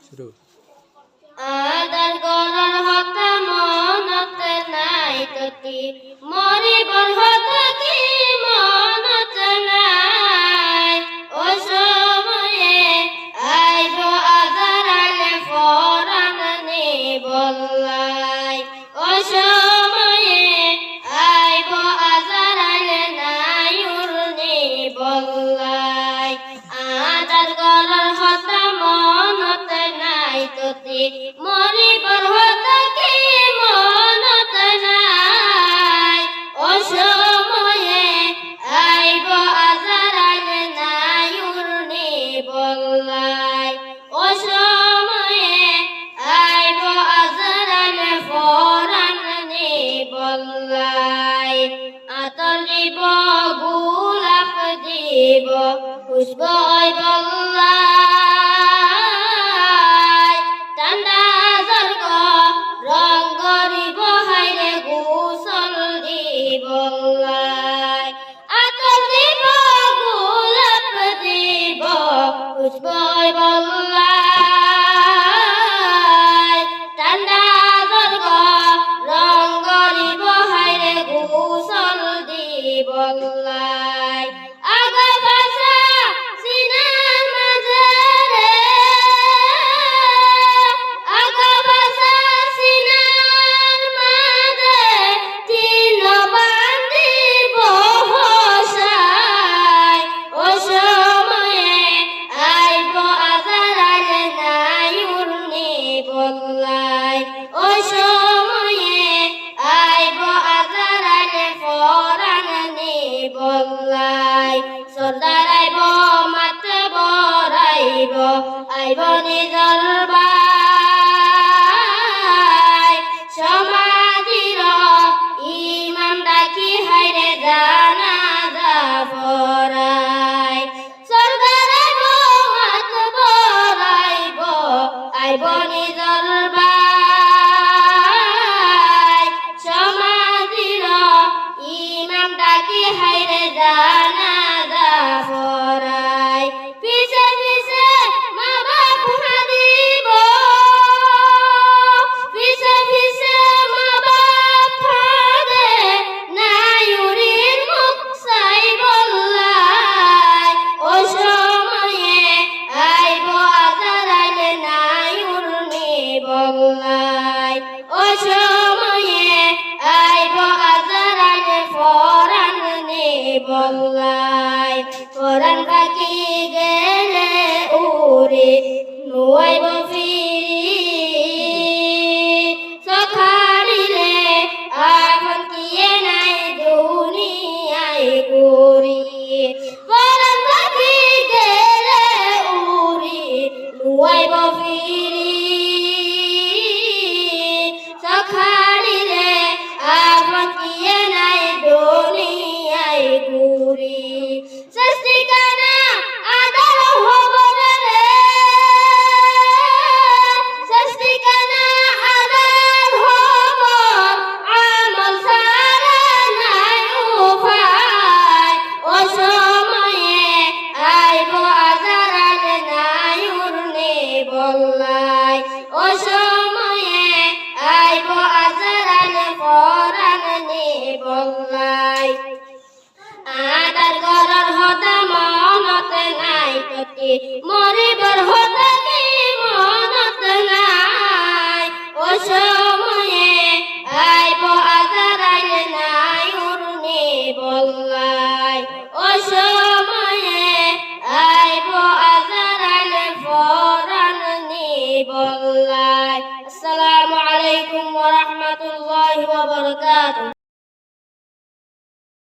শুরু। আদার গরর হতা মনতে নাই ততি মরিবর হতা কি মনতে নাই ও সময়ে আইব আদার আলে ফরান নে বললাই ও সময়ে আইব আদার আলে নায়ুর নে বললাই আদার গরর হতা মনতে নাই ততি মরিবর হতা কি মনতে নাই ও সময়ে আইব আজার আলে নায়ুর নে বললাই ও সময়ে আইব আজার আলে ফরান নে বললাই আতর দিব গোলাপ দিব খুশবই বললাই ঠান্ডা জর্গ রং গরিব হাইরে গোসল দিব বললাই আতর দিব গোলাপ দিব খুশবই বললাই ঠান্ডা জর্গ রং গরিব হাইরে গোসল দিব বললাই আগা ভাষা সিনার মাঝে রে আগা ভাষা সিনার মাঝে তিন বান্দিব হসাই ও সময়ে আইব আজার আলে নায়ুর নে বললাই ও সময়ে আইব আজার আলে ফরান নে বললাই সর্দার আইব মাত বরাইব আইব নিজর বাই সমাধির ইমাম ডাকি হাইরে জানাজা পড়াই সর্দার আইব মাত বরাইব আইব নিজর বাই সমাধির ইমাম ডাকি হাইরে জানাজা পড়াই পিছে পিছে মা বাপ হাদিব পিছে পিছে মা বাপ হাদে নায়ুরির মুখ চাই বললাই ও সময়ে আইব আজার আলে নায়ুর নে বললাই ও সময়ে আইব আজার আলে ফরান নে বললাই ফরান পাখি গেলে উড়ে নুয়াইব ফিরি সখারিলে এখন কিয়ে নাই দুনিয়ায় ঘুরি ফরান পাখি গেলে উড়ে নুয়াইব ফিরি সখারিলে এখন কিয়ে নাই দুনিয়ায় ঘুরি সৃষ্টিকানা আদর হবরে রে সৃষ্টিকানা আদর হব আমল সারা নাই উপায় ও সময়ে আইব আজার আলে নায়ুর নে বললাই ও সময়ে আইব আজার আলে ফরান নে বললাই আদার গরর হতা মনতে নাই ততি মরিবর হতা কি মনতে নাই ও সময়ে আইব আজার আলে নায়ুর নে বললাই ও সময়ে আইব আজার আলে ফরান নে বললাই। আসসালামু আলাইকুম ওয়া রাহমাতুল্লাহি ওয়া বারাকাতুহু।